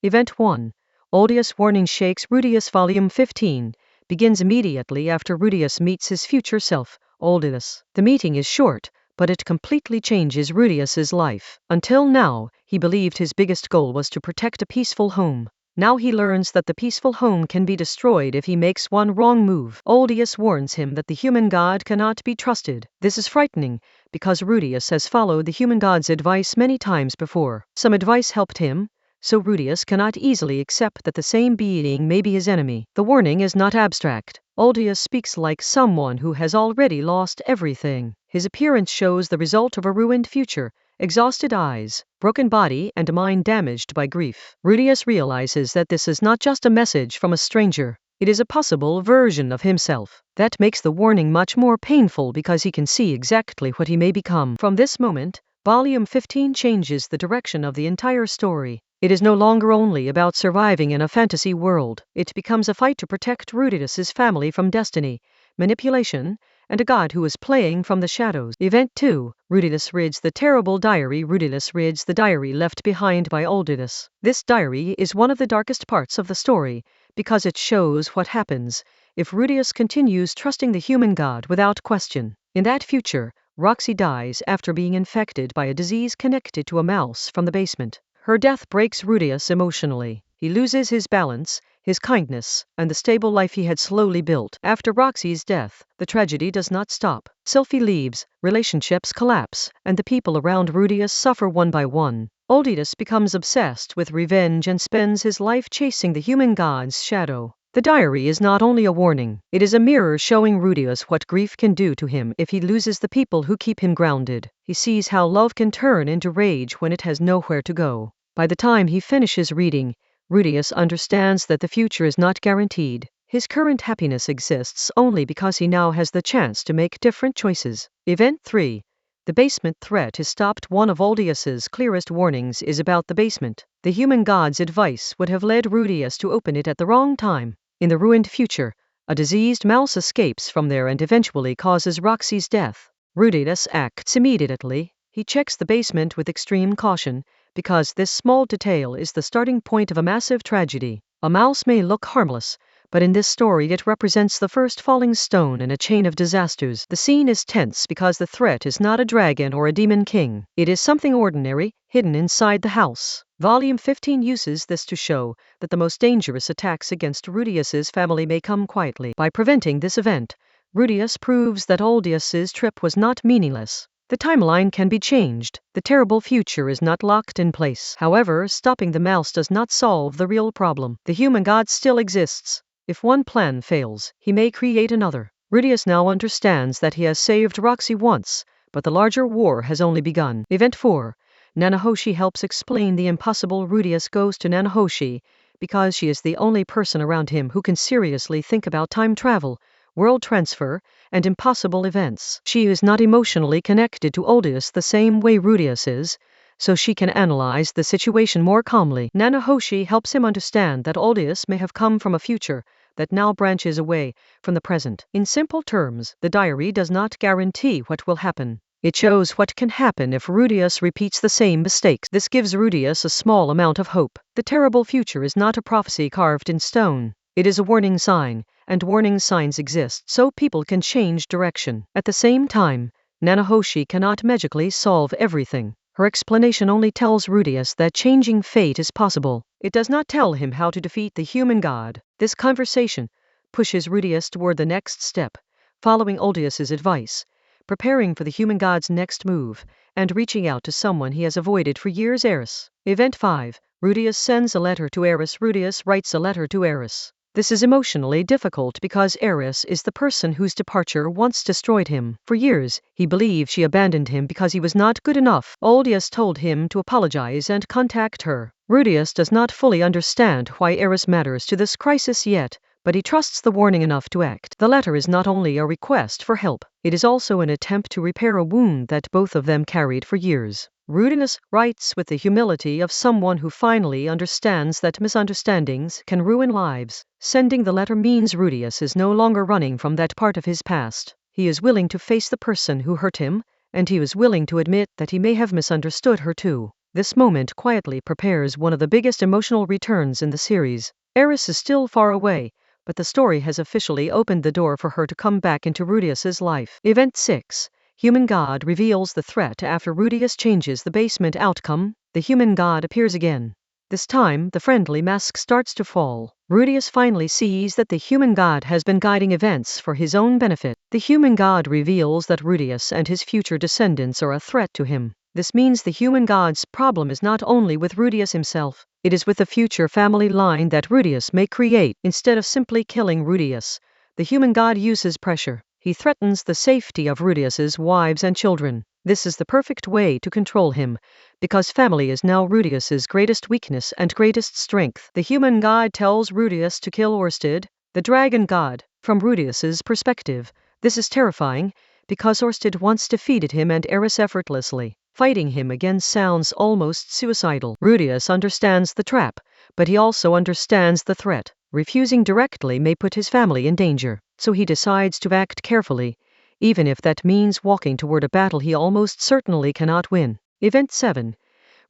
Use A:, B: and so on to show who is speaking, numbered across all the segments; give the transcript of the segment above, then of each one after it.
A: Event 1. Odious Warning Shakes Rudius Volume 15. Begins immediately after Rudius meets his future self, Odius. The meeting is short, but it completely changes Rudius's life. Until now, he believed his biggest goal was to protect a peaceful home. Now he learns that the peaceful home can be destroyed if he makes one wrong move. Odius warns him that the human god cannot be trusted. This is frightening, because Rudius has followed the human god's advice many times before. Some advice helped him, so Rudius cannot easily accept that the same being may be his enemy. The warning is not abstract. Odius speaks like someone who has already lost everything. His appearance shows the result of a ruined future, exhausted eyes, broken body, and a mind damaged by grief. Rudius realizes that this is not just a message from a stranger. It is a possible version of himself. That makes the warning much more painful because he can see exactly what he may become. From this moment, Volume 15 changes the direction of the entire story. It is no longer only about surviving in a fantasy world. It becomes a fight to protect Rudius's family from destiny, manipulation, and a god who is playing from the shadows. Event 2. Rudius reads the terrible diary. Rudius reads the diary left behind by Odius. This diary is one of the darkest parts of the story, because it shows what happens if Rudius continues trusting the human god without question. In that future, Roxy dies after being infected by a disease connected to a mouse from the basement. Her death breaks Rudius emotionally. He loses his balance, his kindness, and the stable life he had slowly built. After Roxy's death, the tragedy does not stop. Sylphie leaves, relationships collapse, and the people around Rudius suffer one by one. Odius becomes obsessed with revenge and spends his life chasing the human god's shadow. The diary is not only a warning, it is a mirror showing Rudius what grief can do to him if he loses the people who keep him grounded. He sees how love can turn into rage when it has nowhere to go. By the time he finishes reading, Rudius understands that the future is not guaranteed. His current happiness exists only because he now has the chance to make different choices. Event 3. The basement threat is stopped. One of Odius's clearest warnings is about the basement. The human god's advice would have led Rudius to open it at the wrong time. In the ruined future, a diseased mouse escapes from there and eventually causes Roxy's death. Rudius acts immediately. He checks the basement with extreme caution, because this small detail is the starting point of a massive tragedy. A mouse may look harmless, but in this story it represents the first falling stone in a chain of disasters. The scene is tense because the threat is not a dragon or a demon king. It is something ordinary, hidden inside the house. Volume 15 uses this to show that the most dangerous attacks against Rudius's family may come quietly. By preventing this event, Rudius proves that Odius's trip was not meaningless. The timeline can be changed. The terrible future is not locked in place. However, stopping the mouse does not solve the real problem. The human god still exists. If one plan fails, he may create another. Rudius now understands that he has saved Roxy once, but the larger war has only begun. Event 4. Nanahoshi helps explain the impossible. Rudius goes to Nanahoshi because she is the only person around him who can seriously think about time travel, world transfer, and impossible events. She is not emotionally connected to Odius the same way Rudius is, so she can analyze the situation more calmly. Nanahoshi helps him understand that Odius may have come from a future that now branches away from the present. In simple terms, the diary does not guarantee what will happen. It shows what can happen if Rudius repeats the same mistakes. This gives Rudius a small amount of hope. The terrible future is not a prophecy carved in stone. It is a warning sign, and warning signs exist so people can change direction. At the same time, Nanahoshi cannot magically solve everything. Her explanation only tells Rudius that changing fate is possible. It does not tell him how to defeat the human god. This conversation pushes Rudius toward the next step, following Odius's advice, preparing for the human god's next move, and reaching out to someone he has avoided for years. Eris. Event 5. Rudius sends a letter to Eris. Rudius writes a letter to Eris. This is emotionally difficult because Eris is the person whose departure once destroyed him. For years, he believed she abandoned him because he was not good enough. Odius told him to apologize and contact her. Rudius does not fully understand why Eris matters to this crisis yet, but he trusts the warning enough to act. The letter is not only a request for help, it is also an attempt to repair a wound that both of them carried for years. Rudius writes with the humility of someone who finally understands that misunderstandings can ruin lives. Sending the letter means Rudius is no longer running from that part of his past. He is willing to face the person who hurt him, and he is willing to admit that he may have misunderstood her too. This moment quietly prepares one of the biggest emotional returns in the series. Eris is still far away, but the story has officially opened the door for her to come back into Rudius's life. Event 6. Human God reveals the threat after Rudius changes the basement outcome. The human god appears again. This time, the friendly mask starts to fall. Rudius finally sees that the human god has been guiding events for his own benefit. The human god reveals that Rudius and his future descendants are a threat to him. This means the human god's problem is not only with Rudius himself, it is with the future family line that Rudius may create. Instead of simply killing Rudius, the human god uses pressure. He threatens the safety of Rudius's wives and children. This is the perfect way to control him, because family is now Rudius's greatest weakness and greatest strength. The human god tells Rudius to kill Orsted, the dragon god. From Rudius's perspective, this is terrifying, because Orsted once defeated him and Eris effortlessly. Fighting him again sounds almost suicidal. Rudius understands the trap, but he also understands the threat. Refusing directly may put his family in danger, so he decides to act carefully, even if that means walking toward a battle he almost certainly cannot win. Event 7.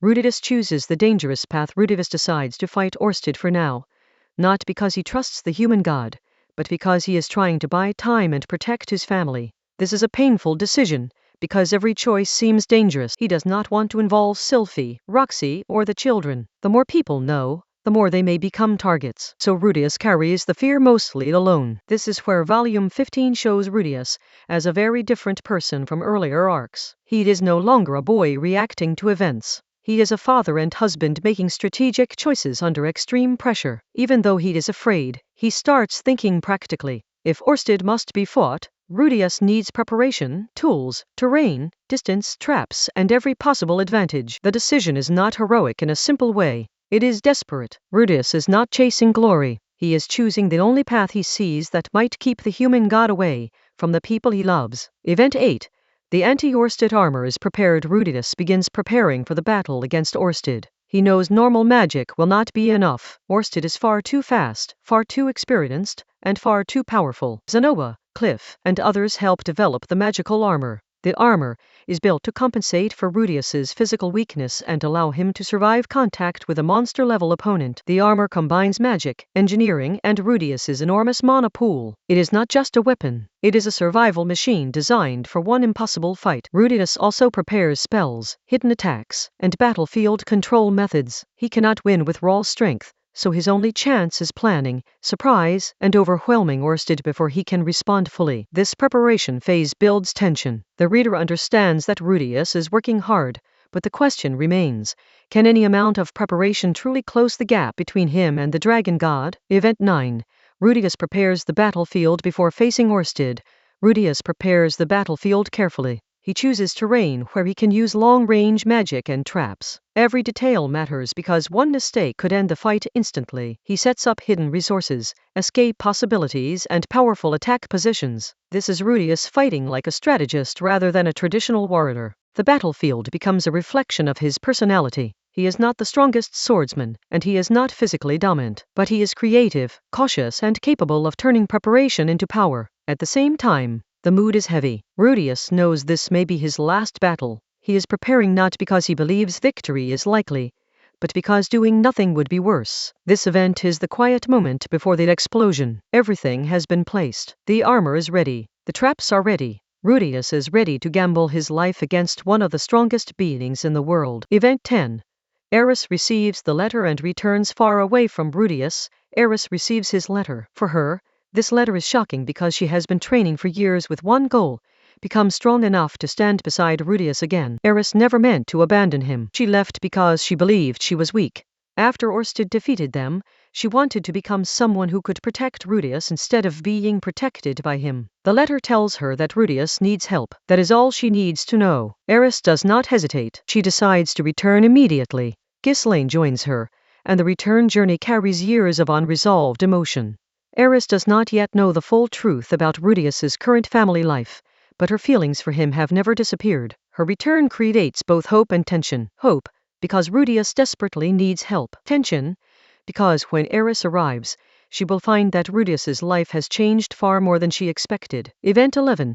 A: Rudius chooses the dangerous path. Rudius decides to fight Orsted for now, not because he trusts the human god, but because he is trying to buy time and protect his family. This is a painful decision, because every choice seems dangerous. He does not want to involve Sylphie, Roxy, or the children. The more people know, the more they may become targets. So Rudius carries the fear mostly alone. This is where Volume 15 shows Rudius as a very different person from earlier arcs. He is no longer a boy reacting to events. He is a father and husband making strategic choices under extreme pressure. Even though he is afraid, he starts thinking practically. If Orsted must be fought, Rudius needs preparation, tools, terrain, distance, traps, and every possible advantage. The decision is not heroic in a simple way. It is desperate. Rudius is not chasing glory. He is choosing the only path he sees that might keep the human god away from the people he loves. Event 8. The anti-Orsted armor is prepared. Rudius begins preparing for the battle against Orsted. He knows normal magic will not be enough. Orsted is far too fast, far too experienced, and far too powerful. Zenoa, Cliff, and others help develop the magical armor. The armor is built to compensate for Rudius's physical weakness and allow him to survive contact with a monster-level opponent. The armor combines magic, engineering, and Rudius's enormous mana pool. It is not just a weapon. It is a survival machine designed for one impossible fight. Rudius also prepares spells, hidden attacks, and battlefield control methods. He cannot win with raw strength, so his only chance is planning, surprise, and overwhelming Orsted before he can respond fully. This preparation phase builds tension. The reader understands that Rudius is working hard, but the question remains, can any amount of preparation truly close the gap between him and the dragon god? Event 9. Rudius prepares the battlefield before facing Orsted. Rudius prepares the battlefield carefully. He chooses terrain where he can use long-range magic and traps. Every detail matters because one mistake could end the fight instantly. He sets up hidden resources, escape possibilities, and powerful attack positions. This is Rudius fighting like a strategist rather than a traditional warrior. The battlefield becomes a reflection of his personality. He is not the strongest swordsman, and he is not physically dominant, but he is creative, cautious, and capable of turning preparation into power. At the same time, the mood is heavy. Rudius knows this may be his last battle. He is preparing not because he believes victory is likely, but because doing nothing would be worse. This event is the quiet moment before the explosion. Everything has been placed. The armor is ready. The traps are ready. Rudius is ready to gamble his life against one of the strongest beings in the world. Event 10. Eris receives the letter and returns far away from Rudius. Eris receives his letter. For her, this letter is shocking because she has been training for years with one goal: become strong enough to stand beside Rudius again. Eris never meant to abandon him. She left because she believed she was weak. After Orsted defeated them, she wanted to become someone who could protect Rudius instead of being protected by him. The letter tells her that Rudius needs help. That is all she needs to know. Eris does not hesitate. She decides to return immediately. Ghislaine joins her, and the return journey carries years of unresolved emotion. Eris does not yet know the full truth about Rudius's current family life, but her feelings for him have never disappeared. Her return creates both hope and tension. Hope, because Rudius desperately needs help. Tension, because when Eris arrives, she will find that Rudius's life has changed far more than she expected. Event 11.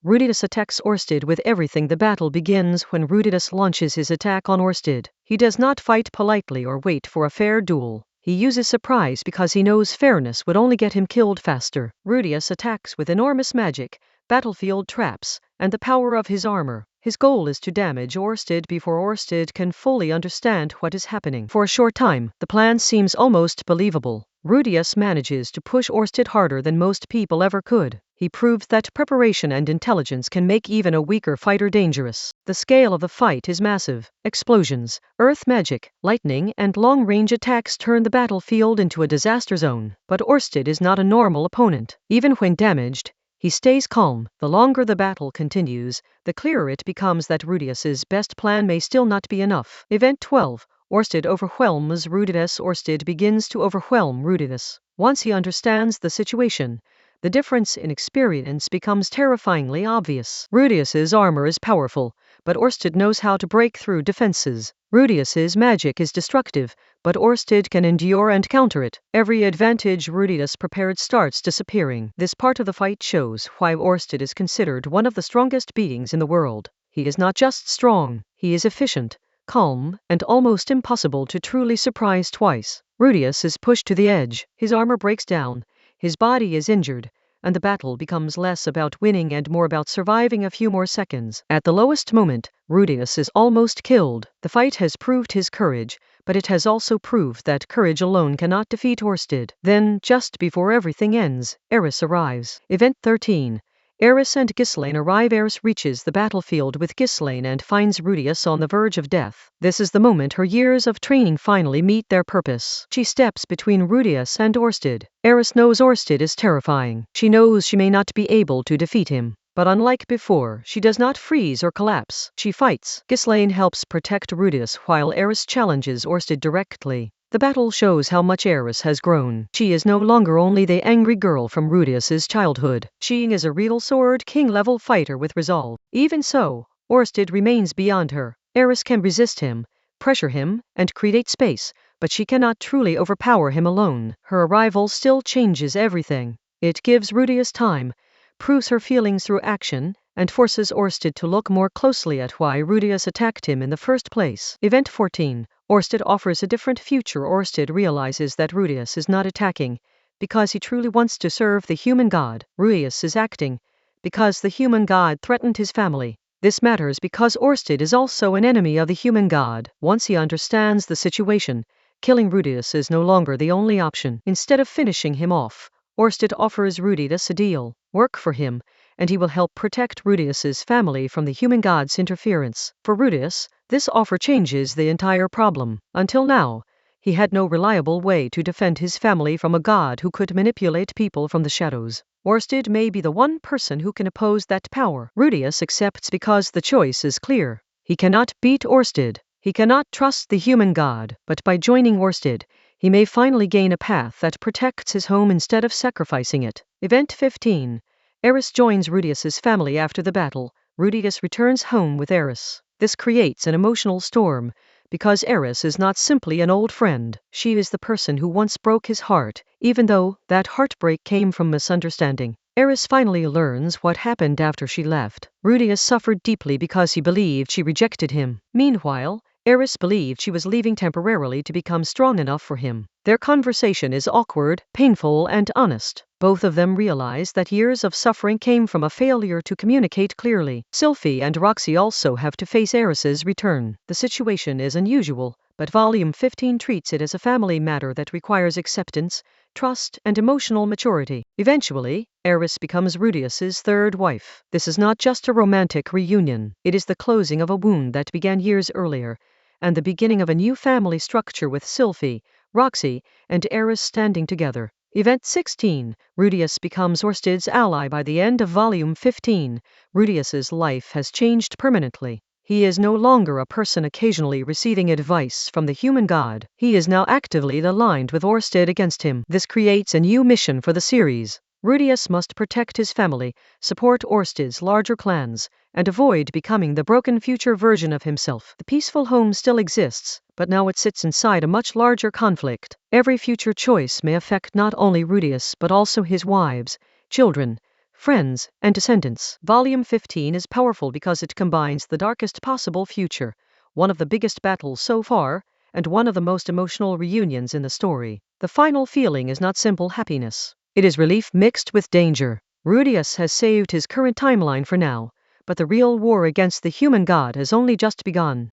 A: Rudius attacks Orsted with everything. The battle begins when Rudius launches his attack on Orsted. He does not fight politely or wait for a fair duel. He uses surprise because he knows fairness would only get him killed faster. Rudius attacks with enormous magic, battlefield traps, and the power of his armor. His goal is to damage Orsted before Orsted can fully understand what is happening. For a short time, the plan seems almost believable. Rudius manages to push Orsted harder than most people ever could. He proves that preparation and intelligence can make even a weaker fighter dangerous. The scale of the fight is massive. Explosions, earth magic, lightning, and long-range attacks turn the battlefield into a disaster zone. But Orsted is not a normal opponent. Even when damaged, he stays calm. The longer the battle continues, the clearer it becomes that Rudius's best plan may still not be enough. Event 12. Orsted overwhelms Rudius. Orsted begins to overwhelm Rudius. Once he understands the situation, the difference in experience becomes terrifyingly obvious. Rudius's armor is powerful, but Orsted knows how to break through defenses. Rudius's magic is destructive, but Orsted can endure and counter it. Every advantage Rudius prepared starts disappearing. This part of the fight shows why Orsted is considered one of the strongest beings in the world. He is not just strong, he is efficient, calm, and almost impossible to truly surprise twice. Rudius is pushed to the edge, his armor breaks down, his body is injured, and the battle becomes less about winning and more about surviving a few more seconds. At the lowest moment, Rudius is almost killed. The fight has proved his courage, but it has also proved that courage alone cannot defeat Orsted. Then, just before everything ends, Eris arrives. Event 13. Eris and Ghislaine arrive. Eris reaches the battlefield with Ghislaine and finds Rudius on the verge of death. This is the moment her years of training finally meet their purpose. She steps between Rudius and Orsted. Eris knows Orsted is terrifying. She knows she may not be able to defeat him. But unlike before, she does not freeze or collapse. She fights. Ghislaine helps protect Rudius while Eris challenges Orsted directly. The battle shows how much Eris has grown. She is no longer only the angry girl from Rudius's childhood. She is a real Sword King-level fighter with resolve. Even so, Orsted remains beyond her. Eris can resist him, pressure him, and create space, but she cannot truly overpower him alone. Her arrival still changes everything. It gives Rudius time, proves her feelings through action, and forces Orsted to look more closely at why Rudius attacked him in the first place. Event 14. Orsted offers a different future. Orsted realizes that Rudius is not attacking because he truly wants to serve the human god. Rudius is acting because the human god threatened his family. This matters because Orsted is also an enemy of the human god. Once he understands the situation, killing Rudius is no longer the only option. Instead of finishing him off, Orsted offers Rudius a deal. Work for him, and he will help protect Rudius's family from the human god's interference. For Rudius, this offer changes the entire problem. Until now, he had no reliable way to defend his family from a god who could manipulate people from the shadows. Orsted may be the one person who can oppose that power. Rudius accepts because the choice is clear. He cannot beat Orsted. He cannot trust the human god, but by joining Orsted, he may finally gain a path that protects his home instead of sacrificing it. Event 15. Eris joins Rudius's family after the battle. Rudius returns home with Eris. This creates an emotional storm, because Eris is not simply an old friend. She is the person who once broke his heart, even though that heartbreak came from misunderstanding. Eris finally learns what happened after she left. Rudius suffered deeply because he believed she rejected him. Meanwhile, Eris believed she was leaving temporarily to become strong enough for him. Their conversation is awkward, painful, and honest. Both of them realize that years of suffering came from a failure to communicate clearly. Sylphie and Roxy also have to face Eris's return. The situation is unusual, but Volume 15 treats it as a family matter that requires acceptance, trust, and emotional maturity. Eventually, Eris becomes Rudius's third wife. This is not just a romantic reunion. It is the closing of a wound that began years earlier, and the beginning of a new family structure with Sylphie, Roxy, and Eris standing together. Event 16. Rudius becomes Orsted's ally. By the end of Volume 15, Rudius's life has changed permanently. He is no longer a person occasionally receiving advice from the human god. He is now actively aligned with Orsted against him. This creates a new mission for the series. Rudius must protect his family, support Orsted's larger clans, and avoid becoming the broken future version of himself. The peaceful home still exists, but now it sits inside a much larger conflict. Every future choice may affect not only Rudius but also his wives, children, friends, and descendants. Volume 15 is powerful because it combines the darkest possible future, one of the biggest battles so far, and one of the most emotional reunions in the story. The final feeling is not simple happiness. It is relief mixed with danger. Rudius has saved his current timeline for now, but the real war against the human god has only just begun.